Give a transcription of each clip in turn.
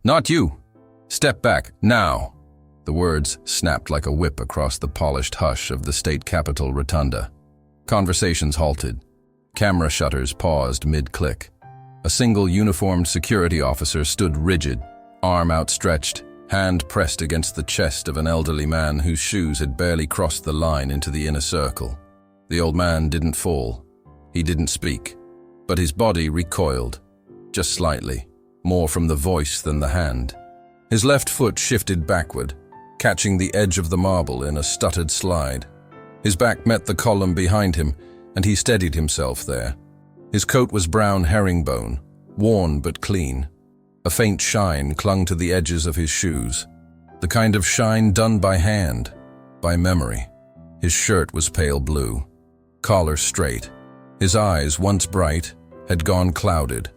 Not you! Step back, now! The words snapped like a whip across the polished hush of the state capitol rotunda. Conversations halted. Camera shutters paused mid-click. A single uniformed security officer stood rigid, arm outstretched, hand pressed against the chest of an elderly man whose shoes had barely crossed the line into the inner circle. The old man didn't fall. He didn't speak. But his body recoiled, just slightly, more from the voice than the hand. His left foot shifted backward, catching the edge of the marble in a stuttered slide. His back met the column behind him, and he steadied himself there. His coat was brown herringbone, worn but clean. A faint shine clung to the edges of his shoes, the kind of shine done by hand, by memory. His shirt was pale blue, collar straight. His eyes, once bright, had gone clouded,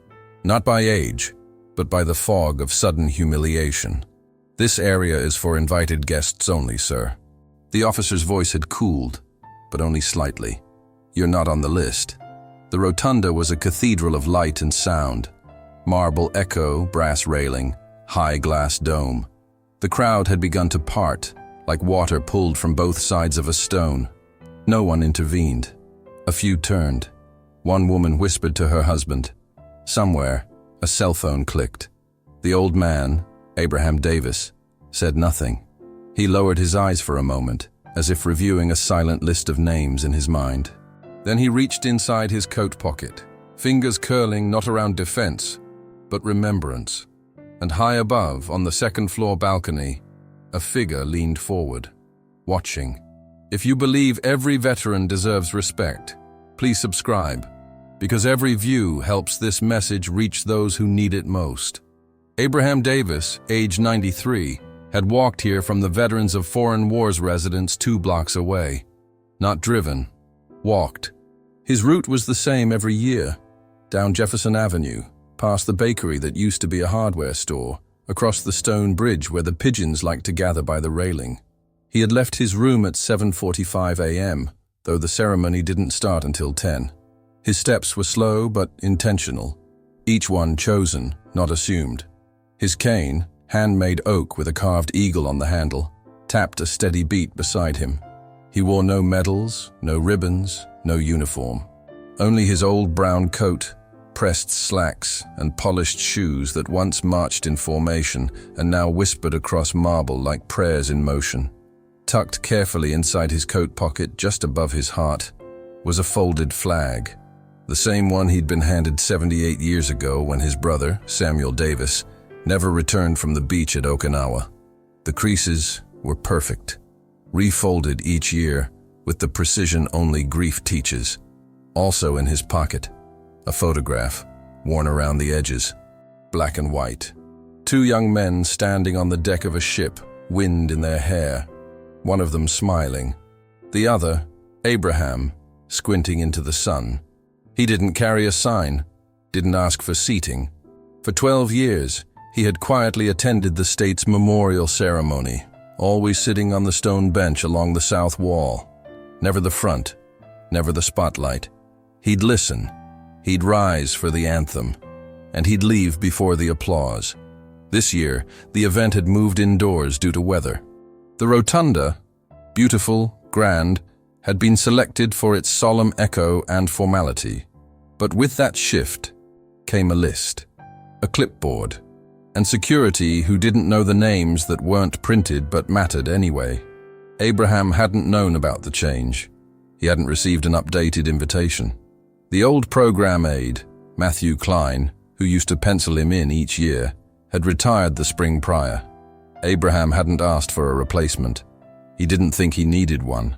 not by age, but by the fog of sudden humiliation. "This area is for invited guests only, sir." The officer's voice had cooled, but only slightly. "You're not on the list." The rotunda was a cathedral of light and sound. Marble echo, brass railing, high glass dome. The crowd had begun to part, like water pulled from both sides of a stone. No one intervened. A few turned. One woman whispered to her husband. Somewhere, a cell phone clicked. The old man, Abraham Davis, said nothing. He lowered his eyes for a moment, as if reviewing a silent list of names in his mind. Then he reached inside his coat pocket, fingers curling not around defense, but remembrance. And high above, on the second-floor balcony, a figure leaned forward, watching. If you believe every veteran deserves respect, please subscribe, because every view helps this message reach those who need it most. Abraham Davis, age 93, had walked here from the Veterans of Foreign Wars residence 2 blocks away. Not driven, walked. His route was the same every year, down Jefferson Avenue, past the bakery that used to be a hardware store, across the stone bridge where the pigeons liked to gather by the railing. He had left his room at 7:45 a.m., though the ceremony didn't start until 10. His steps were slow but intentional, each one chosen, not assumed. His cane, handmade oak with a carved eagle on the handle, tapped a steady beat beside him. He wore no medals, no ribbons, no uniform. Only his old brown coat, pressed slacks, and polished shoes that once marched in formation and now whispered across marble like prayers in motion. Tucked carefully inside his coat pocket just above his heart was a folded flag, the same one he'd been handed 78 years ago when his brother, Samuel Davis, never returned from the beach at Okinawa. The creases were perfect, refolded each year with the precision only grief teaches. Also in his pocket, a photograph, worn around the edges, black and white. 2 young men standing on the deck of a ship, wind in their hair, one of them smiling. The other, Abraham, squinting into the sun. He didn't carry a sign, didn't ask for seating. For 12 years, he had quietly attended the state's memorial ceremony, always sitting on the stone bench along the south wall. Never the front, never the spotlight. He'd listen, he'd rise for the anthem, and he'd leave before the applause. This year, the event had moved indoors due to weather. The rotunda, beautiful, grand, had been selected for its solemn echo and formality. But with that shift came a list, a clipboard, and security who didn't know the names that weren't printed but mattered anyway. Abraham hadn't known about the change. He hadn't received an updated invitation. The old program aide, Matthew Klein, who used to pencil him in each year, had retired the spring prior. Abraham hadn't asked for a replacement. He didn't think he needed one.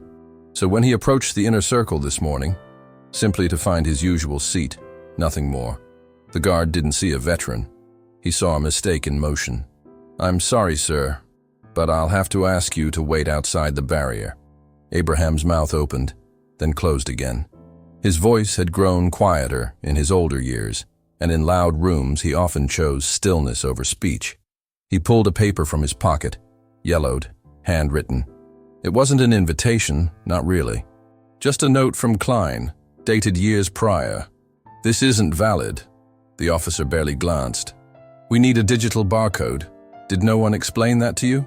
So when he approached the inner circle this morning, simply to find his usual seat, nothing more, the guard didn't see a veteran. He saw a mistake in motion. "I'm sorry, sir, but I'll have to ask you to wait outside the barrier." Abraham's mouth opened, then closed again. His voice had grown quieter in his older years, and in loud rooms he often chose stillness over speech. He pulled a paper from his pocket, yellowed, handwritten. It wasn't an invitation, not really. Just a note from Klein, dated years prior. "This isn't valid." The officer barely glanced. We need a digital barcode. Did no one explain that to you?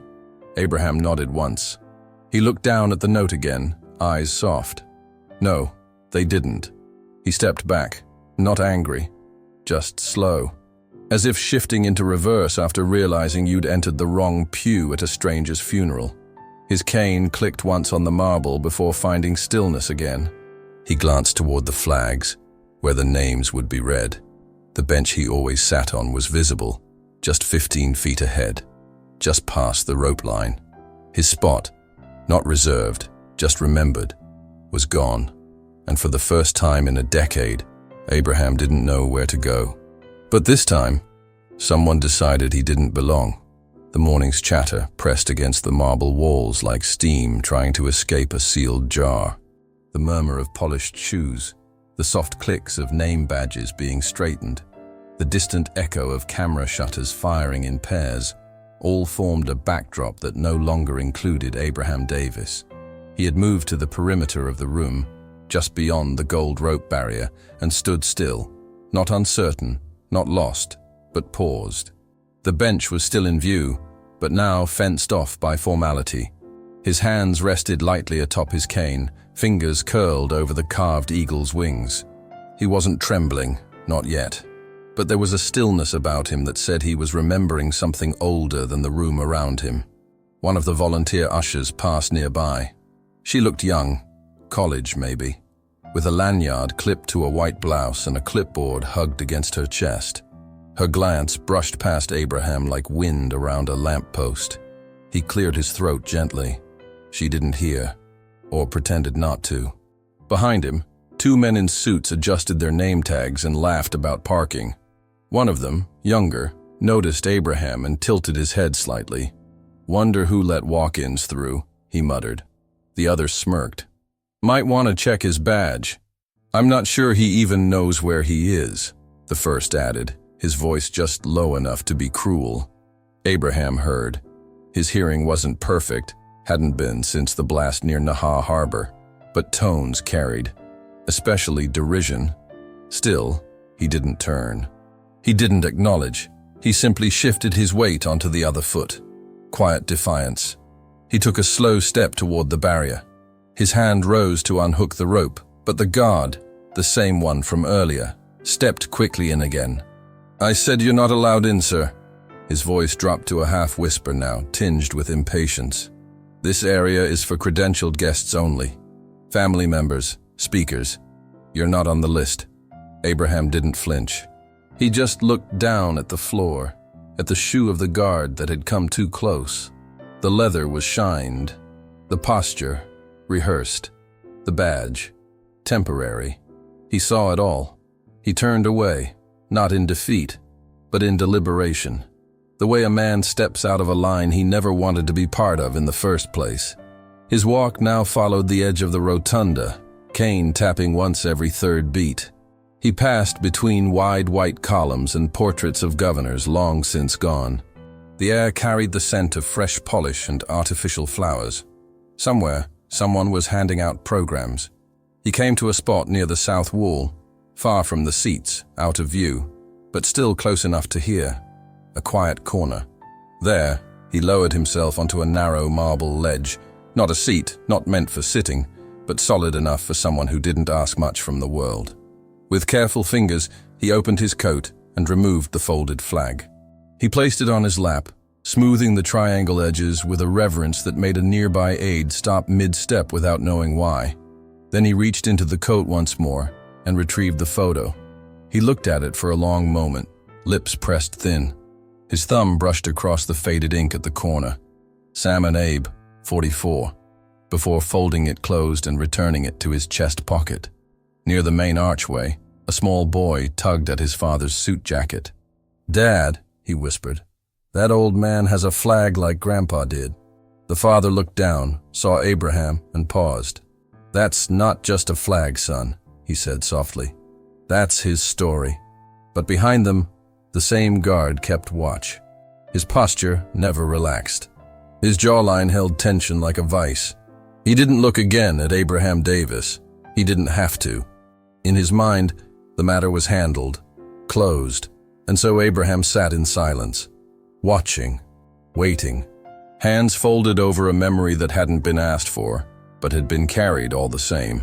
Abraham nodded once. He looked down at the note again, eyes soft. No, they didn't. He stepped back, not angry, just slow, as if shifting into reverse after realizing you'd entered the wrong pew at a stranger's funeral. His cane clicked once on the marble before finding stillness again. He glanced toward the flags, where the names would be read. The bench he always sat on was visible, just 15 feet ahead, just past the rope line. His spot, not reserved, just remembered, was gone. And for the first time in a decade, Abraham didn't know where to go. But this time, someone decided he didn't belong. The morning's chatter pressed against the marble walls like steam trying to escape a sealed jar. The murmur of polished shoes, the soft clicks of name badges being straightened, the distant echo of camera shutters firing in pairs, all formed a backdrop that no longer included Abraham Davis. He had moved to the perimeter of the room, just beyond the gold rope barrier, and stood still, not uncertain, not lost, but paused. The bench was still in view, but now fenced off by formality. His hands rested lightly atop his cane, fingers curled over the carved eagle's wings. He wasn't trembling, not yet, but there was a stillness about him that said he was remembering something older than the room around him. One of the volunteer ushers passed nearby. She looked young, college maybe, with a lanyard clipped to a white blouse and a clipboard hugged against her chest. Her glance brushed past Abraham like wind around a lamppost. He cleared his throat gently. She didn't hear, or pretended not to. Behind him, two men in suits adjusted their name tags and laughed about parking. One of them, younger, noticed Abraham and tilted his head slightly. "Wonder who let walk-ins through," he muttered. The other smirked. "Might want to check his badge. I'm not sure he even knows where he is," the first added, his voice just low enough to be cruel. Abraham heard. His hearing wasn't perfect, hadn't been since the blast near Naha Harbor, but tones carried, especially derision. Still, he didn't turn. He didn't acknowledge. He simply shifted his weight onto the other foot. Quiet defiance. He took a slow step toward the barrier. His hand rose to unhook the rope, but the guard, the same one from earlier, stepped quickly in again. "I said you're not allowed in, sir." His voice dropped to a half-whisper now, tinged with impatience. "This area is for credentialed guests only. Family members, speakers. You're not on the list." Abraham didn't flinch. He just looked down at the floor, at the shoe of the guard that had come too close. The leather was shined, the posture rehearsed, the badge temporary. He saw it all. He turned away, not in defeat, but in deliberation. The way a man steps out of a line he never wanted to be part of in the first place. His walk now followed the edge of the rotunda, cane tapping once every third beat. He passed between wide white columns and portraits of governors long since gone. The air carried the scent of fresh polish and artificial flowers. Somewhere, someone was handing out programs. He came to a spot near the south wall, far from the seats, out of view, but still close enough to hear. A quiet corner. There, he lowered himself onto a narrow marble ledge, not a seat, not meant for sitting, but solid enough for someone who didn't ask much from the world. With careful fingers, he opened his coat and removed the folded flag. He placed it on his lap, smoothing the triangle edges with a reverence that made a nearby aide stop mid-step without knowing why. Then he reached into the coat once more and retrieved the photo. He looked at it for a long moment, lips pressed thin. His thumb brushed across the faded ink at the corner. Sam and Abe, 44, before folding it closed and returning it to his chest pocket. Near the main archway, a small boy tugged at his father's suit jacket. "Dad," he whispered, "that old man has a flag like Grandpa did." The father looked down, saw Abraham, and paused. "That's not just a flag, son," he said softly. "That's his story." But behind them, the same guard kept watch. His posture never relaxed. His jawline held tension like a vice. He didn't look again at Abraham Davis. He didn't have to. In his mind, the matter was handled, closed, And so Abraham sat in silence, watching, waiting, hands folded over a memory that hadn't been asked for, but had been carried all the same.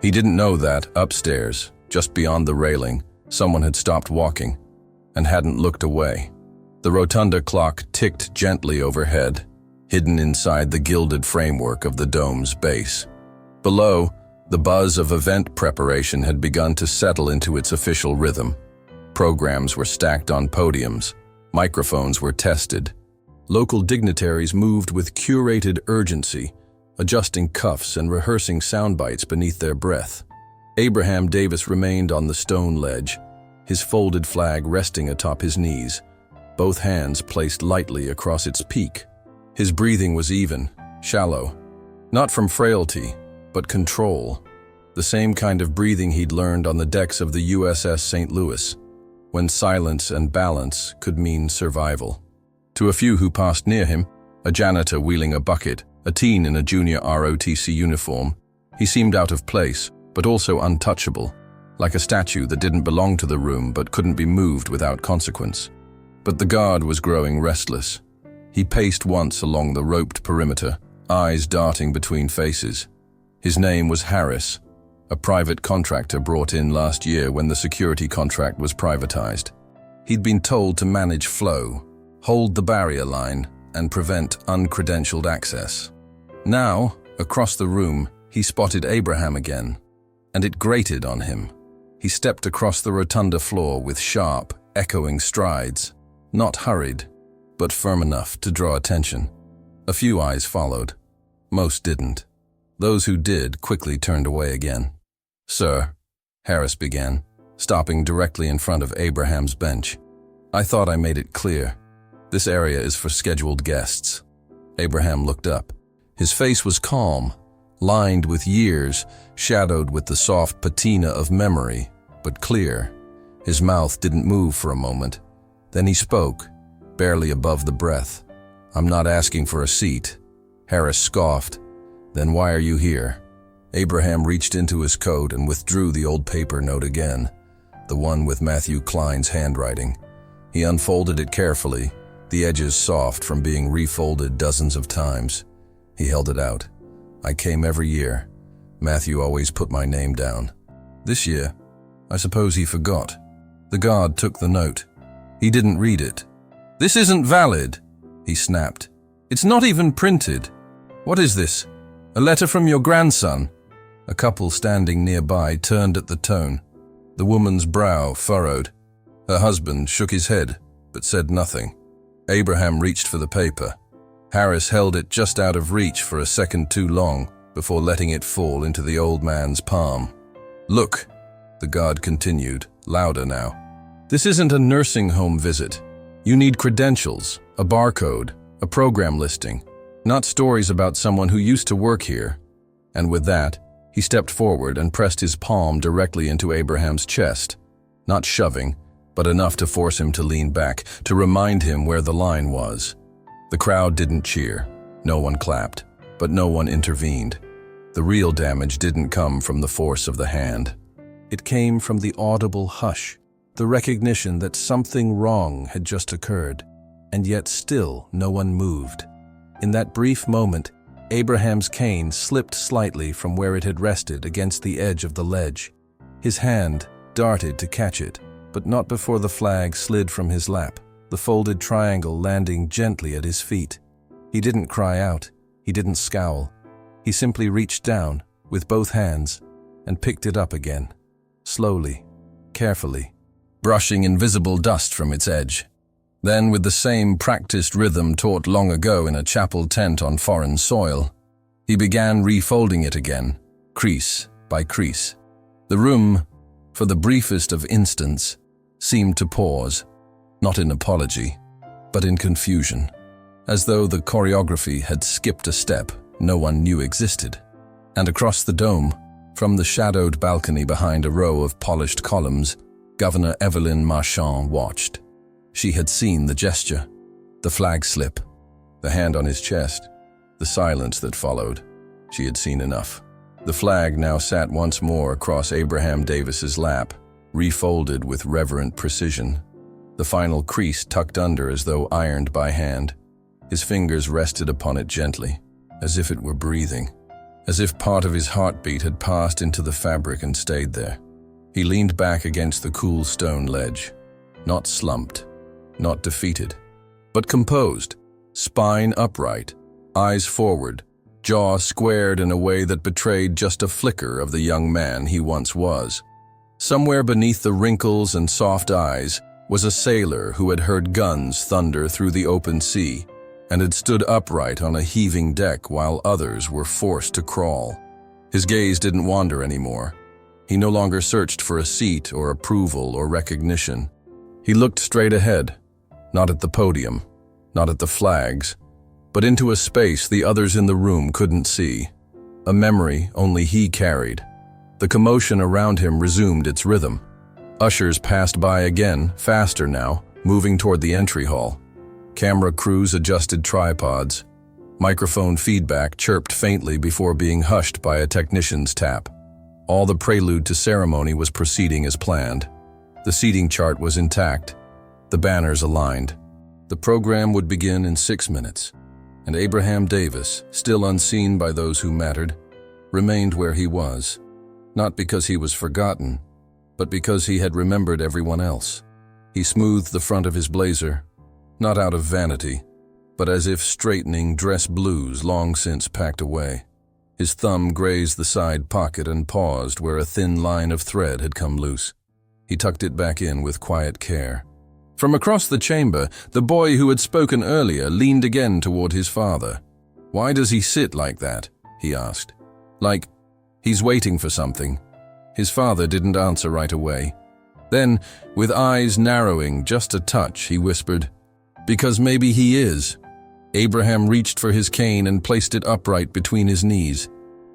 He didn't know that, upstairs, just beyond the railing, someone had stopped walking and hadn't looked away. The rotunda clock ticked gently overhead, hidden inside the gilded framework of the dome's base. Below, the buzz of event preparation had begun to settle into its official rhythm. Programs were stacked on podiums, microphones were tested. Local dignitaries moved with curated urgency, adjusting cuffs and rehearsing sound bites beneath their breath. Abraham Davis remained on the stone ledge, his folded flag resting atop his knees, both hands placed lightly across its peak. His breathing was even, shallow, not from frailty, but control, the same kind of breathing he'd learned on the decks of the USS St. Louis, when silence and balance could mean survival. To a few who passed near him, a janitor wheeling a bucket, a teen in a junior ROTC uniform, he seemed out of place, but also untouchable, like a statue that didn't belong to the room but couldn't be moved without consequence. But the guard was growing restless. He paced once along the roped perimeter, eyes darting between faces. His name was Harris, a private contractor brought in last year when the security contract was privatized. He'd been told to manage flow, hold the barrier line, and prevent uncredentialed access. Now, across the room, he spotted Abraham again, and it grated on him. He stepped across the rotunda floor with sharp, echoing strides, not hurried, but firm enough to draw attention. A few eyes followed. Most didn't. Those who did quickly turned away again. "Sir," Harris began, stopping directly in front of Abraham's bench. "I thought I made it clear. This area is for scheduled guests." Abraham looked up. His face was calm, lined with years, shadowed with the soft patina of memory, but clear. His mouth didn't move for a moment. Then he spoke, barely above the breath. "I'm not asking for a seat." Harris scoffed. "Then why are you here?" Abraham reached into his coat and withdrew the old paper note again, the one with Matthew Klein's handwriting. He unfolded it carefully, the edges soft from being refolded dozens of times. He held it out. "I came every year. Matthew always put my name down. This year, I suppose he forgot." The guard took the note. He didn't read it. "This isn't valid," he snapped. "It's not even printed. What is this? A letter from your grandson?" A couple standing nearby turned at the tone. The woman's brow furrowed. Her husband shook his head, but said nothing. Abraham reached for the paper. Harris held it just out of reach for a second too long before letting it fall into the old man's palm. "Look," the guard continued, louder now. "This isn't a nursing home visit. You need credentials, a barcode, a program listing, not stories about someone who used to work here." And with that, he stepped forward and pressed his palm directly into Abraham's chest, not shoving, but enough to force him to lean back, to remind him where the line was. The crowd didn't cheer, no one clapped, but no one intervened. The real damage didn't come from the force of the hand. It came from the audible hush, the recognition that something wrong had just occurred, and yet still no one moved. In that brief moment, Abraham's cane slipped slightly from where it had rested against the edge of the ledge. His hand darted to catch it, but not before the flag slid from his lap, the folded triangle landing gently at his feet. He didn't cry out. He didn't scowl. He simply reached down, with both hands, and picked it up again, slowly, carefully, brushing invisible dust from its edge. Then, with the same practiced rhythm taught long ago in a chapel tent on foreign soil, he began refolding it again, crease by crease. The room, for the briefest of instants, seemed to pause, not in apology, but in confusion, as though the choreography had skipped a step no one knew existed. And across the dome, from the shadowed balcony behind a row of polished columns, Governor Evelyn Marchand watched. She had seen the gesture, the flag slip, the hand on his chest, the silence that followed. She had seen enough. The flag now sat once more across Abraham Davis's lap, refolded with reverent precision. the final crease tucked under as though ironed by hand. His fingers rested upon it gently, as if it were breathing, as if part of his heartbeat had passed into the fabric and stayed there. He leaned back against the cool stone ledge, not slumped, not defeated, but composed, spine upright, eyes forward, jaw squared in a way that betrayed just a flicker of the young man he once was. Somewhere beneath the wrinkles and soft eyes was a sailor who had heard guns thunder through the open sea and had stood upright on a heaving deck while others were forced to crawl. His gaze didn't wander anymore. He no longer searched for a seat or approval or recognition. He looked straight ahead, not at the podium, not at the flags, but into a space the others in the room couldn't see, a memory only he carried. The commotion around him resumed its rhythm. Ushers passed by again, faster now, moving toward the entry hall. Camera crews adjusted tripods. Microphone feedback chirped faintly before being hushed by a technician's tap. All the prelude to ceremony was proceeding as planned. The seating chart was intact, the banners aligned. The program would begin in 6 minutes, and Abraham Davis, still unseen by those who mattered, remained where he was, not because he was forgotten, but because he had remembered everyone else. He smoothed the front of his blazer, not out of vanity, but as if straightening dress blues long since packed away. His thumb grazed the side pocket and paused where a thin line of thread had come loose. He tucked it back in with quiet care. From across the chamber, the boy who had spoken earlier leaned again toward his father. "Why does he sit like that?" he asked. "Like he's waiting for something." His father didn't answer right away. Then, with eyes narrowing just a touch, he whispered, "Because maybe he is." Abraham reached for his cane and placed it upright between his knees.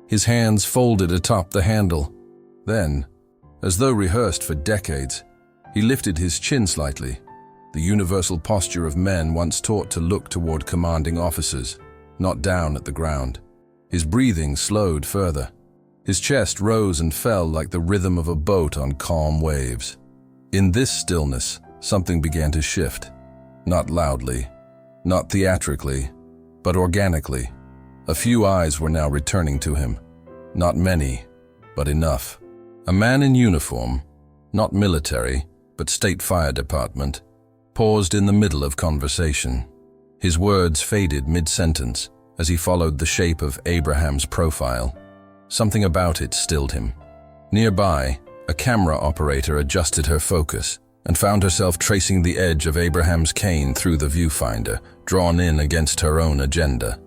His hands folded atop the handle. Then, as though rehearsed for decades, he lifted his chin slightly, the universal posture of men once taught to look toward commanding officers, not down at the ground. His breathing slowed further. His chest rose and fell like the rhythm of a boat on calm waves. In this stillness, something began to shift, not loudly, not theatrically, but organically. A few eyes were now returning to him. Not many, but enough. A man in uniform, not military, but state fire department, paused in the middle of conversation. His words faded mid-sentence as he followed the shape of Abraham's profile. Something about it stilled him. Nearby, a camera operator adjusted her focus and found herself tracing the edge of Abraham's cane through the viewfinder, drawn in against her own agenda.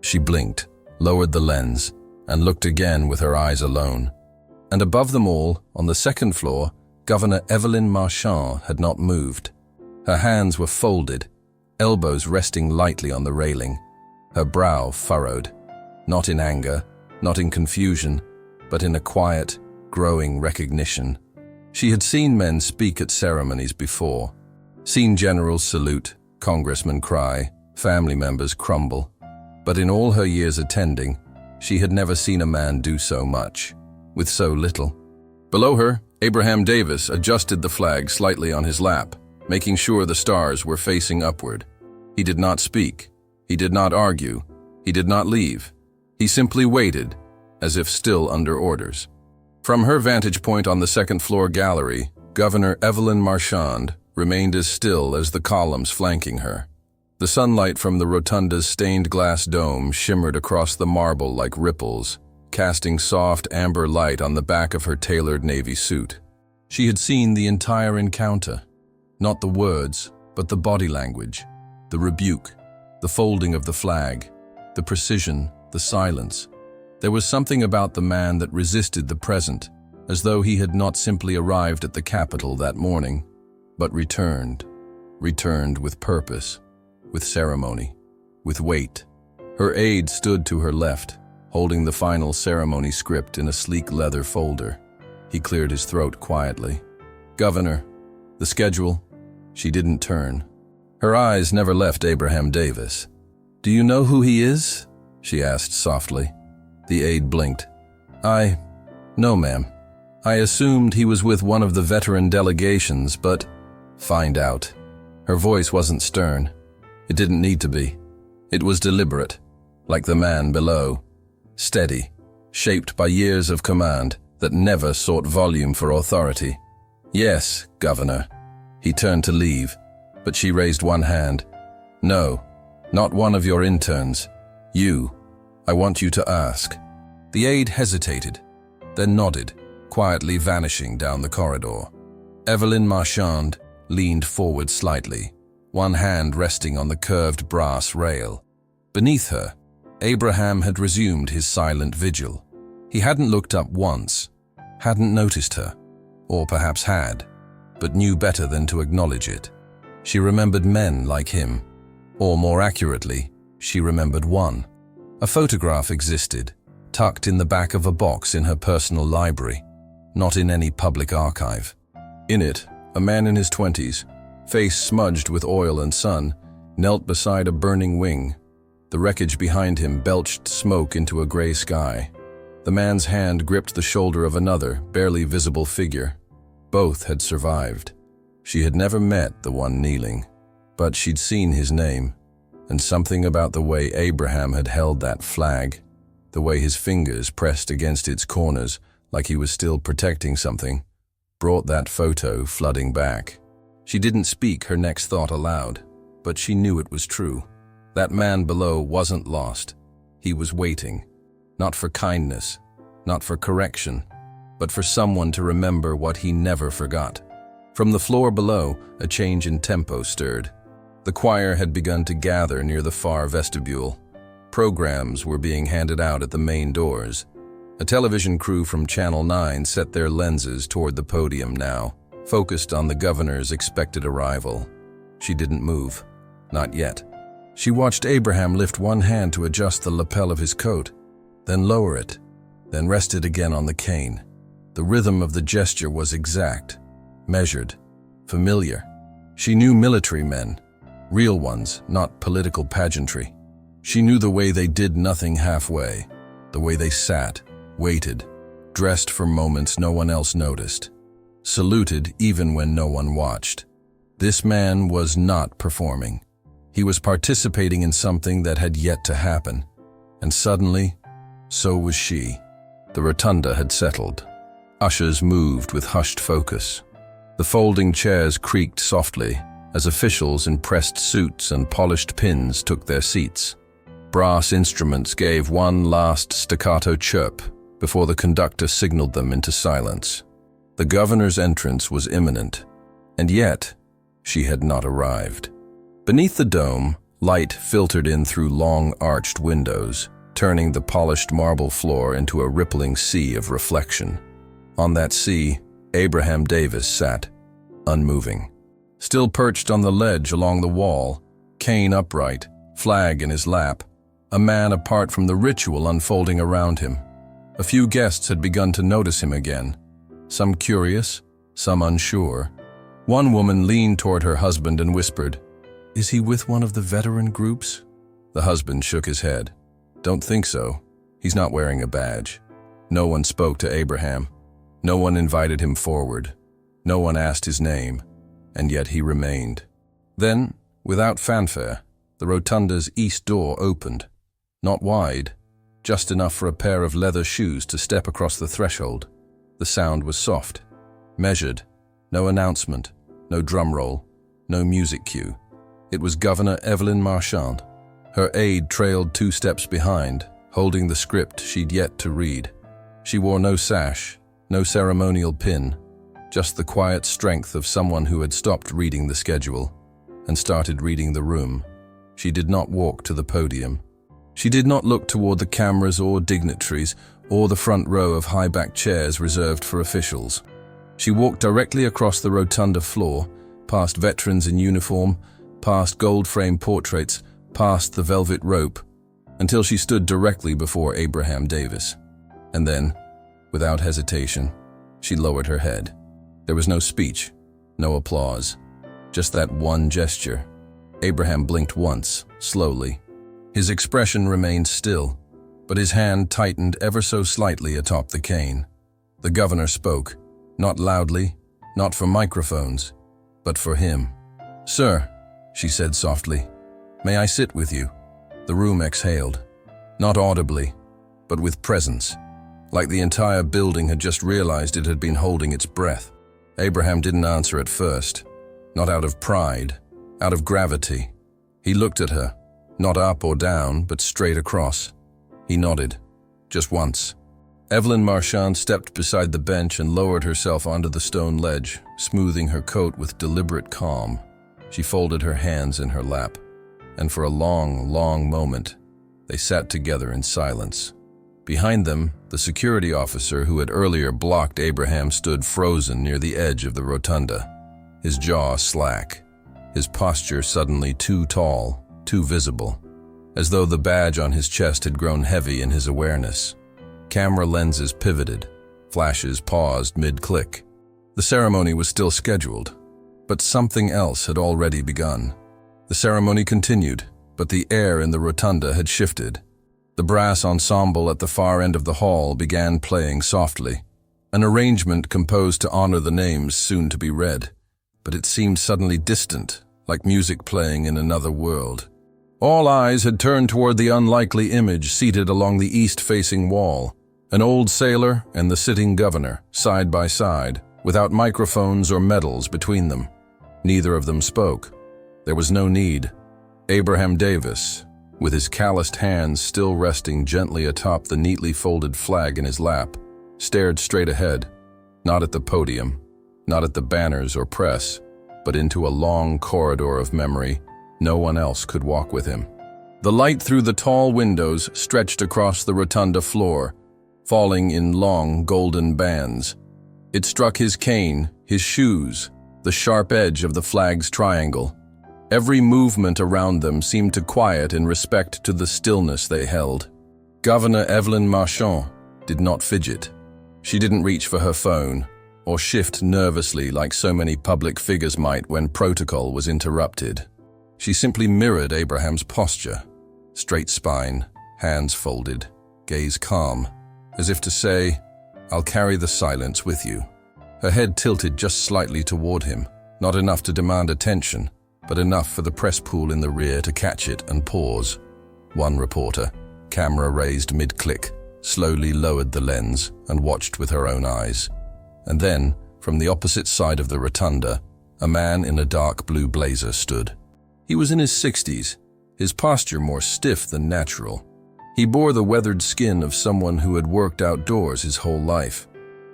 She blinked, lowered the lens, and looked again with her eyes alone. And above them all, on the second floor, Governor Evelyn Marchand had not moved. Her hands were folded, elbows resting lightly on the railing, her brow furrowed, not in anger, not in confusion, but in a quiet, growing recognition. She had seen men speak at ceremonies before, seen generals salute, congressmen cry, family members crumble. But in all her years attending, she had never seen a man do so much, with so little. Below her, Abraham Davis adjusted the flag slightly on his lap, making sure the stars were facing upward. He did not speak. He did not argue. He did not leave. He simply waited, as if still under orders. From her vantage point on the second-floor gallery, Governor Evelyn Marchand remained as still as the columns flanking her. The sunlight from the rotunda's stained glass dome shimmered across the marble like ripples, casting soft amber light on the back of her tailored navy suit. She had seen the entire encounter, not the words, but the body language, the rebuke, the folding of the flag, the precision, the silence. There was something about the man that resisted the present, as though he had not simply arrived at the capital that morning, but returned with purpose, with ceremony, with weight. Her aide stood to her left, holding the final ceremony script in a sleek leather folder. He cleared his throat quietly. "Governor, the schedule?" She didn't turn. Her eyes never left Abraham Davis. "Do you know who he is?" she asked softly. The aide blinked. No, ma'am. I assumed he was with one of the veteran delegations, but..." "Find out." Her voice wasn't stern. It didn't need to be. It was deliberate, like the man below. Steady, shaped by years of command that never sought volume for authority. "Yes, Governor." He turned to leave, but she raised one hand. "No, not one of your interns. You. I want you to ask." The aide hesitated, then nodded, quietly vanishing down the corridor. Evelyn Marchand leaned forward slightly, one hand resting on the curved brass rail. Beneath her, Abraham had resumed his silent vigil. He hadn't looked up once, hadn't noticed her, or perhaps had, but knew better than to acknowledge it. She remembered men like him, or more accurately, she remembered one. A photograph existed, tucked in the back of a box in her personal library, not in any public archive. In it, a man in his 20s, face smudged with oil and sun, knelt beside a burning wing. The wreckage behind him belched smoke into a gray sky. The man's hand gripped the shoulder of another, barely visible figure. Both had survived. She had never met the one kneeling, but she'd seen his name, and something about the way Abraham had held that flag, the way his fingers pressed against its corners like he was still protecting something, brought that photo flooding back. She didn't speak her next thought aloud, but she knew it was true. That man below wasn't lost. He was waiting, not for kindness, not for correction, but for someone to remember what he never forgot. From the floor below, a change in tempo stirred. The choir had begun to gather near the far vestibule. Programs were being handed out at the main doors. A television crew from Channel 9 set their lenses toward the podium now, focused on the governor's expected arrival. She didn't move. Not yet. She watched Abraham lift one hand to adjust the lapel of his coat, then lower it, then rest it again on the cane. The rhythm of the gesture was exact, measured, familiar. She knew military men, real ones, not political pageantry. She knew the way they did nothing halfway, the way they sat, waited, dressed for moments no one else noticed, saluted even when no one watched. This man was not performing. He was participating in something that had yet to happen, and suddenly, so was she. The rotunda had settled. Ushers moved with hushed focus. The folding chairs creaked softly as officials in pressed suits and polished pins took their seats. Brass instruments gave one last staccato chirp before the conductor signaled them into silence. The governor's entrance was imminent, and yet she had not arrived. Beneath the dome, light filtered in through long arched windows, turning the polished marble floor into a rippling sea of reflection. On that sea, Abraham Davis sat, unmoving. Still perched on the ledge along the wall, cane upright, flag in his lap, a man apart from the ritual unfolding around him. A few guests had begun to notice him again, some curious, some unsure. One woman leaned toward her husband and whispered, "Is he with one of the veteran groups?" The husband shook his head. "Don't think so. He's not wearing a badge." No one spoke to Abraham. No one invited him forward. No one asked his name, and yet he remained. Then, without fanfare, the rotunda's east door opened. Not wide, just enough for a pair of leather shoes to step across the threshold. The sound was soft, measured, no announcement, no drum roll, no music cue. It was Governor Evelyn Marchand. Her aide trailed 2 steps behind, holding the script she'd yet to read. She wore no sash, no ceremonial pin, just the quiet strength of someone who had stopped reading the schedule and started reading the room. She did not walk to the podium. She did not look toward the cameras or dignitaries or the front row of high-backed chairs reserved for officials. She walked directly across the rotunda floor, past veterans in uniform, past gold-framed portraits, past the velvet rope, until she stood directly before Abraham Davis. And then, without hesitation, she lowered her head. There was no speech, no applause, just that one gesture. Abraham blinked once, slowly. His expression remained still, but his hand tightened ever so slightly atop the cane. The governor spoke, not loudly, not for microphones, but for him. "Sir," she said softly. "May I sit with you?" The room exhaled, not audibly, but with presence, like the entire building had just realized it had been holding its breath. Abraham didn't answer at first, not out of pride, out of gravity. He looked at her, not up or down, but straight across. He nodded, just once. Evelyn Marchand stepped beside the bench and lowered herself onto the stone ledge, smoothing her coat with deliberate calm. She folded her hands in her lap, and for a long, long moment, they sat together in silence. Behind them, the security officer who had earlier blocked Abraham stood frozen near the edge of the rotunda, his jaw slack, his posture suddenly too tall, too visible, as though the badge on his chest had grown heavy in his awareness. Camera lenses pivoted, flashes paused mid-click. The ceremony was still scheduled, but something else had already begun. The ceremony continued, but the air in the rotunda had shifted. The brass ensemble at the far end of the hall began playing softly, an arrangement composed to honor the names soon to be read, but it seemed suddenly distant, like music playing in another world. All eyes had turned toward the unlikely image seated along the east-facing wall, an old sailor and the sitting governor, side by side, without microphones or medals between them. Neither of them spoke. There was no need. Abraham Davis, with his calloused hands still resting gently atop the neatly folded flag in his lap, stared straight ahead, not at the podium, not at the banners or press, but into a long corridor of memory. No one else could walk with him. The light through the tall windows stretched across the rotunda floor, falling in long golden bands. It struck his cane, his shoes, the sharp edge of the flag's triangle. Every movement around them seemed to quiet in respect to the stillness they held. Governor Evelyn Marchand did not fidget. She didn't reach for her phone, or shift nervously like so many public figures might when protocol was interrupted. She simply mirrored Abraham's posture. Straight spine, hands folded, gaze calm, as if to say, "I'll carry the silence with you." Her head tilted just slightly toward him, not enough to demand attention, but enough for the press pool in the rear to catch it and pause. One reporter, camera raised mid-click, slowly lowered the lens and watched with her own eyes. And then, from the opposite side of the rotunda, a man in a dark blue blazer stood. He was in his 60s, his posture more stiff than natural. He bore the weathered skin of someone who had worked outdoors his whole life.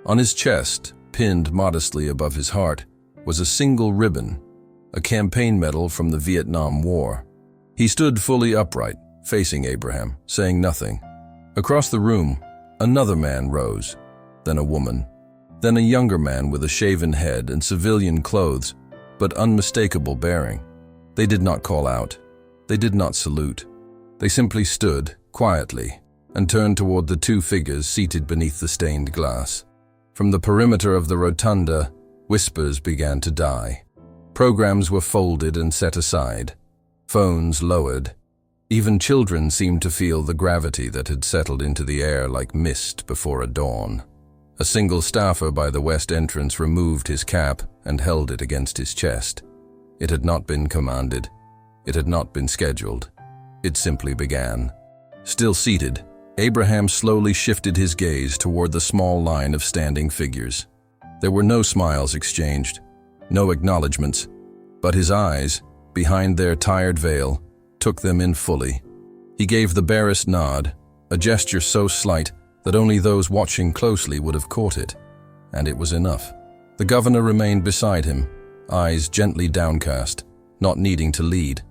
On his chest, pinned modestly above his heart, was a single ribbon, a campaign medal from the Vietnam War. He stood fully upright, facing Abraham, saying nothing. Across the room, another man rose, then a woman, then a younger man with a shaven head and civilian clothes, but unmistakable bearing. They did not call out. They did not salute. They simply stood, quietly, and turned toward the two figures seated beneath the stained glass. From the perimeter of the rotunda, whispers began to die. Programs were folded and set aside. Phones lowered. Even children seemed to feel the gravity that had settled into the air like mist before a dawn. A single staffer by the west entrance removed his cap and held it against his chest. It had not been commanded. It had not been scheduled. It simply began. Still seated, Abraham slowly shifted his gaze toward the small line of standing figures. There were no smiles exchanged, no acknowledgments, but his eyes, behind their tired veil, took them in fully. He gave the barest nod, a gesture so slight that only those watching closely would have caught it, and it was enough. The governor remained beside him, eyes gently downcast, not needing to lead.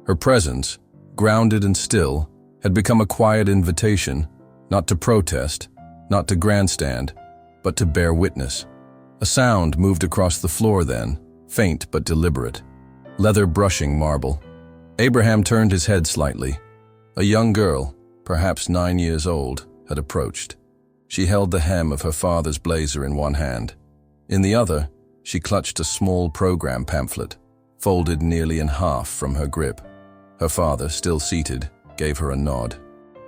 Her presence, grounded and still, had become a quiet invitation, not to protest, not to grandstand, but to bear witness. A sound moved across the floor then, faint but deliberate. Leather brushing marble. Abraham turned his head slightly. A young girl, perhaps 9 years old, had approached. She held the hem of her father's blazer in one hand. In the other, she clutched a small program pamphlet, folded nearly in half from her grip. Her father, still seated, gave her a nod.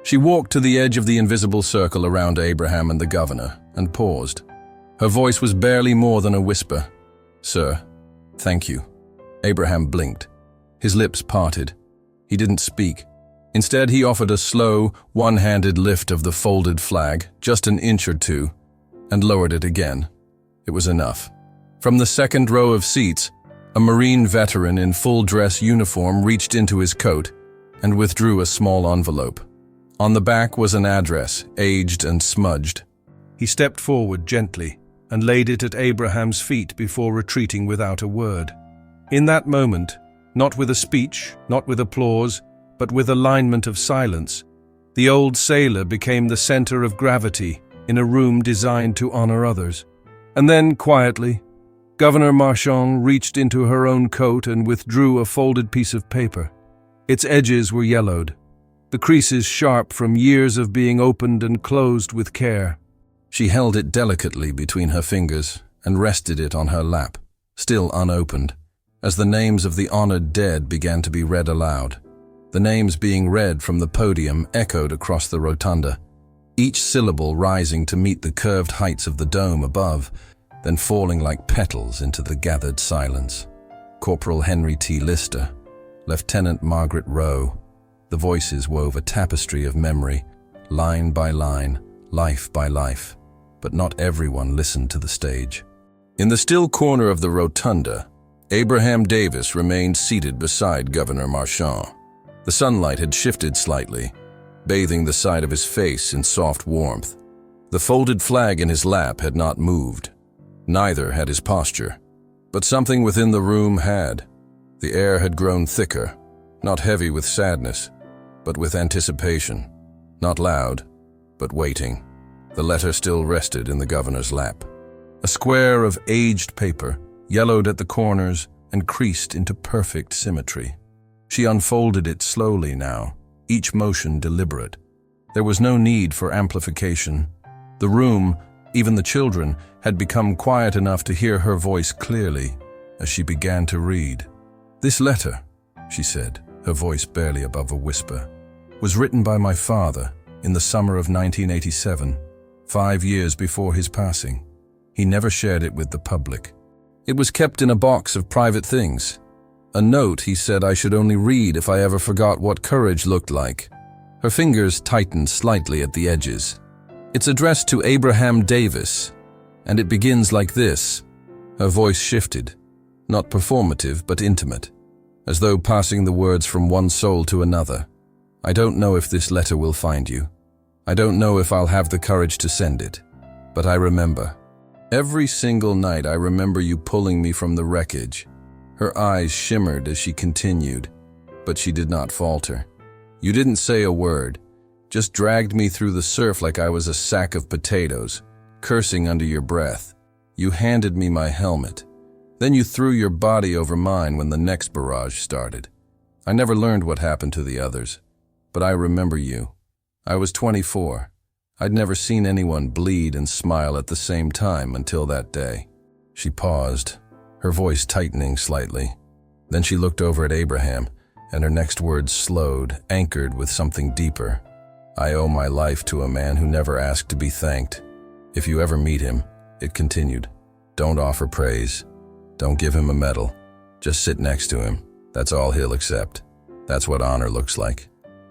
She walked to the edge of the invisible circle around Abraham and the governor, and paused. Her voice was barely more than a whisper. "Sir, thank you." Abraham blinked. His lips parted. He didn't speak. Instead, he offered a slow, one-handed lift of the folded flag, just an inch or two, and lowered it again. It was enough. From the second row of seats, a Marine veteran in full-dress uniform reached into his coat and withdrew a small envelope. On the back was an address, aged and smudged. He stepped forward gently and laid it at Abraham's feet before retreating without a word. In that moment, not with a speech, not with applause, but with alignment of silence, the old sailor became the center of gravity in a room designed to honor others. And then, quietly, Governor Marchand reached into her own coat and withdrew a folded piece of paper. Its edges were yellowed, the creases sharp from years of being opened and closed with care. She held it delicately between her fingers and rested it on her lap, still unopened, as the names of the honored dead began to be read aloud. The names being read from the podium echoed across the rotunda, each syllable rising to meet the curved heights of the dome above, then falling like petals into the gathered silence. Corporal Henry T. Lister, Lieutenant Margaret Rowe. The voices wove a tapestry of memory, line by line, life by life, but not everyone listened to the stage. In the still corner of the rotunda, Abraham Davis remained seated beside Governor Marchand. The sunlight had shifted slightly, bathing the side of his face in soft warmth. The folded flag in his lap had not moved. Neither had his posture. But something within the room had. The air had grown thicker, not heavy with sadness, but with anticipation. Not loud, but waiting. The letter still rested in the governor's lap. A square of aged paper, yellowed at the corners and creased into perfect symmetry. She unfolded it slowly now, each motion deliberate. There was no need for amplification. The room, even the children, had become quiet enough to hear her voice clearly as she began to read. "This letter," she said, her voice barely above a whisper, "was written by my father in the summer of 1987, 5 years before his passing. He never shared it with the public. It was kept in a box of private things. A note he said I should only read if I ever forgot what courage looked like." Her fingers tightened slightly at the edges. "It's addressed to Abraham Davis, and it begins like this." Her voice shifted, not performative but intimate, as though passing the words from one soul to another. "I don't know if this letter will find you. I don't know if I'll have the courage to send it. But I remember. Every single night I remember you pulling me from the wreckage." Her eyes shimmered as she continued, but she did not falter. "You didn't say a word, just dragged me through the surf like I was a sack of potatoes, cursing under your breath. You handed me my helmet. Then you threw your body over mine when the next barrage started. I never learned what happened to the others, but I remember you. I was 24. I'd never seen anyone bleed and smile at the same time until that day." She paused, her voice tightening slightly. Then she looked over at Abraham, and her next words slowed, anchored with something deeper. "I owe my life to a man who never asked to be thanked. If you ever meet him," it continued, "don't offer praise. Don't give him a medal. Just sit next to him. That's all he'll accept. That's what honor looks like."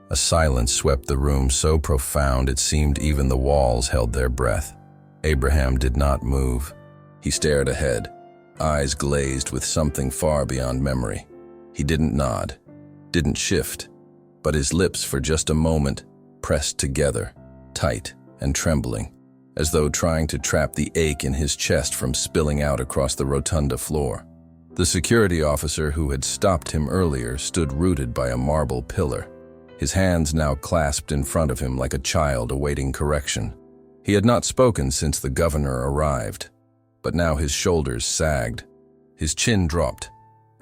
A silence swept the room so profound it seemed even the walls held their breath. Abraham did not move. He stared ahead, eyes glazed with something far beyond memory. He didn't nod, didn't shift, but his lips for just a moment pressed together, tight and trembling, as though trying to trap the ache in his chest from spilling out across the rotunda floor. The security officer who had stopped him earlier stood rooted by a marble pillar, his hands now clasped in front of him like a child awaiting correction. He had not spoken since the governor arrived, but now his shoulders sagged, his chin dropped,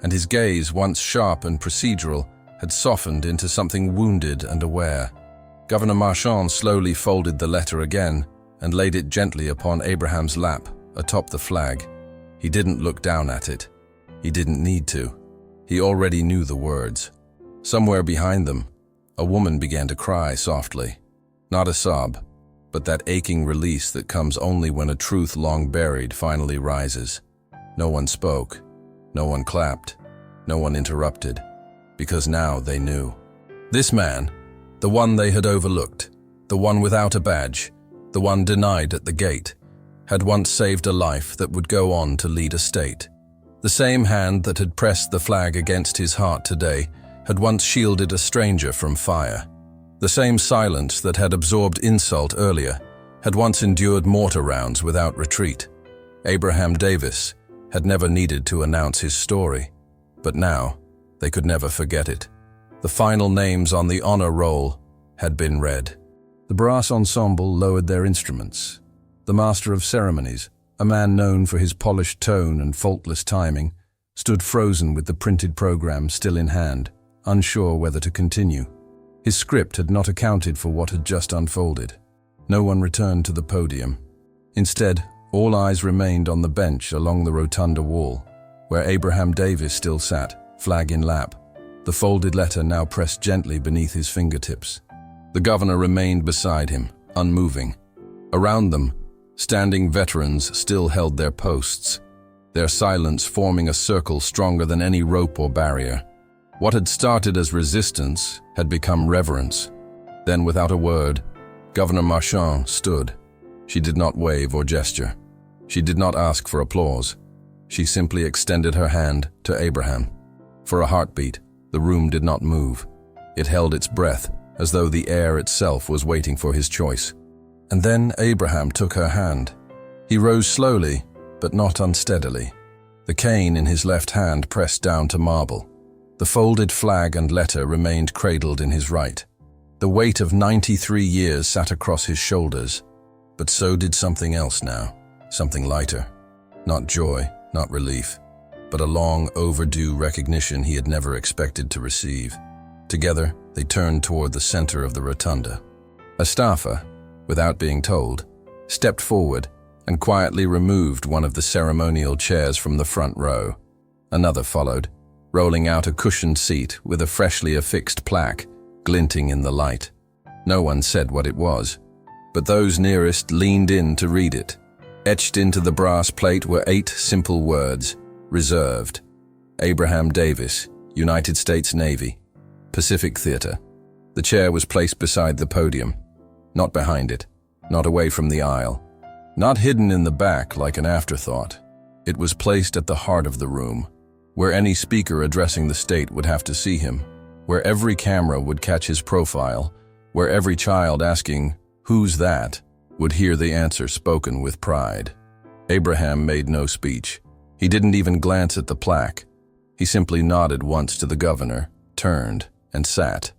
and his gaze, once sharp and procedural, had softened into something wounded and aware. Governor Marchand slowly folded the letter again and laid it gently upon Abraham's lap, atop the flag. He didn't look down at it. He didn't need to. He already knew the words. Somewhere behind them, a woman began to cry softly. Not a sob, but that aching release that comes only when a truth long buried finally rises. No one spoke. No one clapped. No one interrupted. because now they knew. This man, the one they had overlooked, the one without a badge, the one denied at the gate, had once saved a life that would go on to lead a state. The same hand that had pressed the flag against his heart today had once shielded a stranger from fire. The same silence that had absorbed insult earlier had once endured mortar rounds without retreat. Abraham Davis had never needed to announce his story, but now they could never forget it. The final names on the honor roll had been read. The brass ensemble lowered their instruments. The master of ceremonies, a man known for his polished tone and faultless timing, stood frozen with the printed program still in hand, unsure whether to continue. His script had not accounted for what had just unfolded. No one returned to the podium. Instead, all eyes remained on the bench along the rotunda wall, where Abraham Davis still sat, flag in lap, the folded letter now pressed gently beneath his fingertips. The governor remained beside him, unmoving. Around them, standing veterans still held their posts, their silence forming a circle stronger than any rope or barrier. What had started as resistance had become reverence. Then, without a word, Governor Marchand stood. She did not wave or gesture. She did not ask for applause. She simply extended her hand to Abraham. For a heartbeat, the room did not move. It held its breath, as though the air itself was waiting for his choice. And then Abraham took her hand. He rose slowly, but not unsteadily. The cane in his left hand pressed down to marble. The folded flag and letter remained cradled in his right. The weight of 93 years sat across his shoulders, but so did something else now, something lighter. Not joy, not relief, but a long overdue recognition he had never expected to receive. Together, they turned toward the center of the rotunda. A staffer, without being told, stepped forward and quietly removed one of the ceremonial chairs from the front row. Another followed, rolling out a cushioned seat with a freshly affixed plaque glinting in the light. No one said what it was, but those nearest leaned in to read it. Etched into the brass plate were 8 simple words: reserved. Abraham Davis, United States Navy, Pacific Theater. The chair was placed beside the podium, not behind it, not away from the aisle, not hidden in the back like an afterthought. It was placed at the heart of the room, where any speaker addressing the state would have to see him, where every camera would catch his profile, where every child asking, "Who's that?" would hear the answer spoken with pride. Abraham made no speech. He didn't even glance at the plaque. He simply nodded once to the governor, turned, and sat.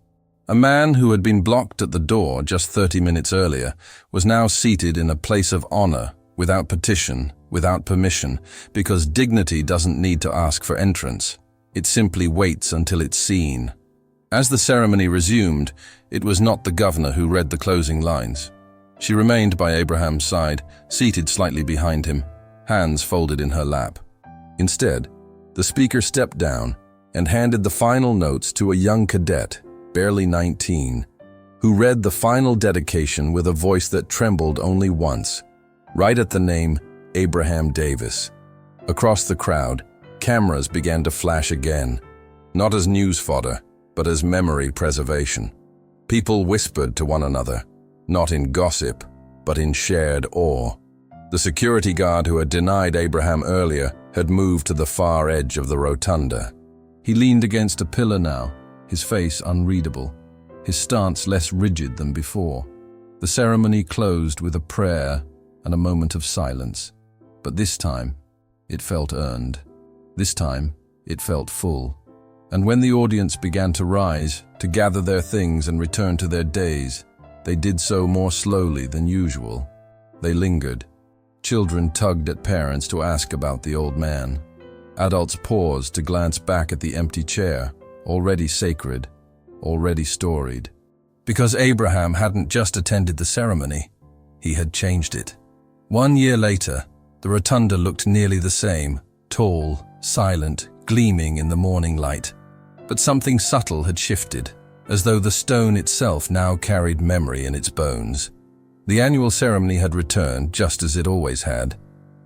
A man who had been blocked at the door just 30 minutes earlier was now seated in a place of honor, without petition, without permission, because dignity doesn't need to ask for entrance. It simply waits until it's seen. As the ceremony resumed, it was not the governor who read the closing lines. She remained by Abraham's side, seated slightly behind him, hands folded in her lap. Instead, the speaker stepped down and handed the final notes to a young cadet, barely 19, who read the final dedication with a voice that trembled only once, right at the name Abraham Davis. Across the crowd, cameras began to flash again, not as news fodder, but as memory preservation. People whispered to one another, not in gossip, but in shared awe. The security guard who had denied Abraham earlier had moved to the far edge of the rotunda. He leaned against a pillar now, his face unreadable, his stance less rigid than before. The ceremony closed with a prayer and a moment of silence, but this time it felt earned. This time it felt full. And when the audience began to rise, to gather their things and return to their days, they did so more slowly than usual. They lingered. Children tugged at parents to ask about the old man. Adults paused to glance back at the empty chair, already sacred, already storied. Because Abraham hadn't just attended the ceremony, he had changed it. 1 year later, the rotunda looked nearly the same, tall, silent, gleaming in the morning light. But something subtle had shifted, as though the stone itself now carried memory in its bones. The annual ceremony had returned just as it always had,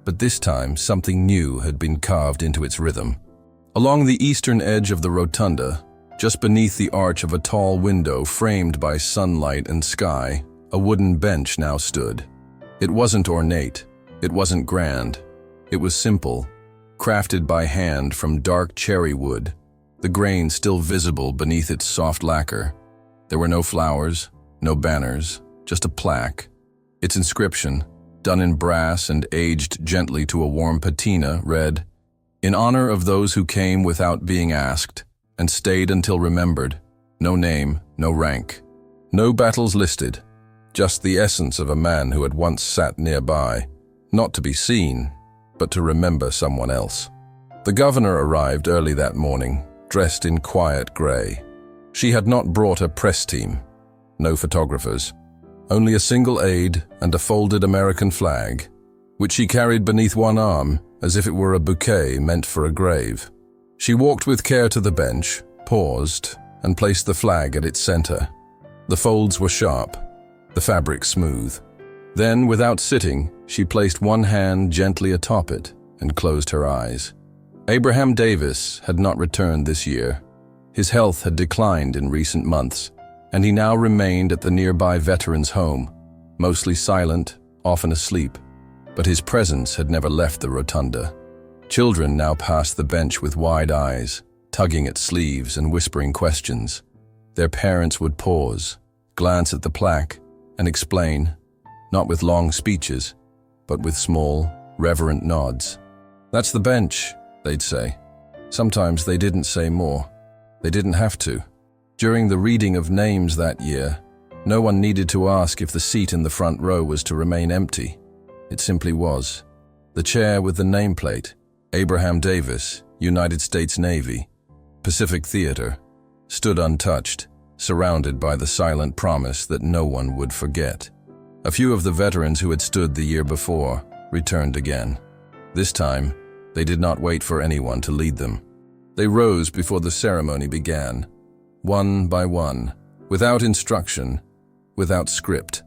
but this time something new had been carved into its rhythm. Along the eastern edge of the rotunda, Just beneath the arch of a tall window framed by sunlight and sky, a wooden bench now stood. It wasn't ornate, it wasn't grand. It was simple, crafted by hand from dark cherry wood, the grain still visible beneath its soft lacquer. There were no flowers, no banners, just a plaque. Its inscription, done in brass and aged gently to a warm patina, read, "In honor of those who came without being asked, and stayed until remembered. No name, no rank. No battles listed. Just the essence of a man who had once sat nearby, not to be seen, but to remember someone else." The governor arrived early that morning, dressed in quiet gray. She had not brought a press team. No photographers. Only a single aide and a folded American flag, which she carried beneath one arm as if it were a bouquet meant for a grave. She walked with care to the bench, paused, and placed the flag at its center. The folds were sharp, the fabric smooth. Then, without sitting, she placed one hand gently atop it and closed her eyes. Abraham Davis had not returned this year. His health had declined in recent months, and he now remained at the nearby veterans' home, mostly silent, often asleep. But his presence had never left the rotunda. Children now passed the bench with wide eyes, tugging at sleeves and whispering questions. Their parents would pause, glance at the plaque, and explain, not with long speeches, but with small, reverent nods. "That's the bench," they'd say. Sometimes they didn't say more. They didn't have to. During the reading of names that year, no one needed to ask if the seat in the front row was to remain empty. It simply was. The chair with the nameplate, Abraham Davis, United States Navy, Pacific Theater, stood untouched, surrounded by the silent promise that no one would forget. A few of the veterans who had stood the year before returned again. This time, they did not wait for anyone to lead them. They rose before the ceremony began, one by one, without instruction, without script.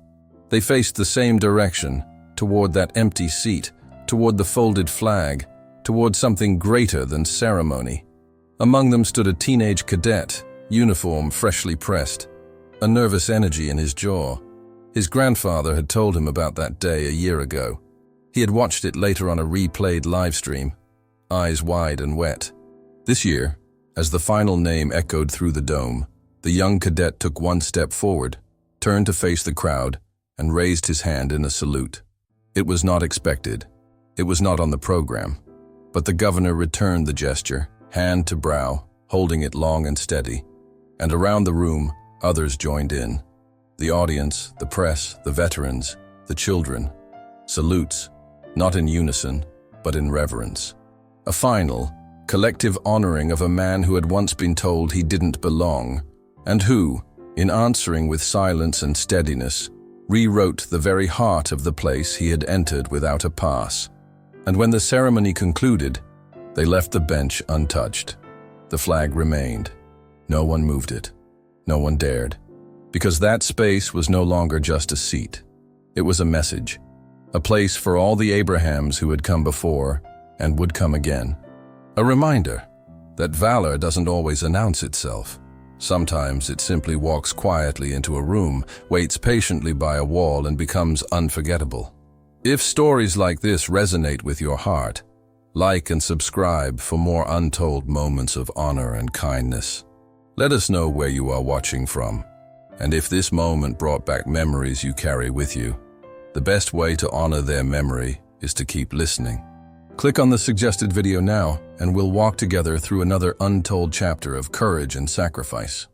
They faced the same direction, toward that empty seat, toward the folded flag, toward something greater than ceremony. Among them stood a teenage cadet, uniform freshly pressed, a nervous energy in his jaw. His grandfather had told him about that day a year ago. He had watched it later on a replayed livestream, eyes wide and wet. This year, as the final name echoed through the dome, the young cadet took one step forward, turned to face the crowd, and raised his hand in a salute. It was not expected. It was not on the program. But the governor returned the gesture, hand to brow, holding it long and steady. And around the room, others joined in. The audience, the press, the veterans, the children. Salutes, not in unison, but in reverence. A final, collective honoring of a man who had once been told he didn't belong, and who, in answering with silence and steadiness, rewrote the very heart of the place he had entered without a pass. And when the ceremony concluded, they left the bench untouched. The flag remained. No one moved it. No one dared. Because that space was no longer just a seat. It was a message. A place for all the Abrahams who had come before and would come again. A reminder that valor doesn't always announce itself. Sometimes it simply walks quietly into a room, waits patiently by a wall, and becomes unforgettable. If stories like this resonate with your heart, like and subscribe for more untold moments of honor and kindness. Let us know where you are watching from, and if this moment brought back memories you carry with you. The best way to honor their memory is to keep listening. Click on the suggested video now, and we'll walk together through another untold chapter of courage and sacrifice.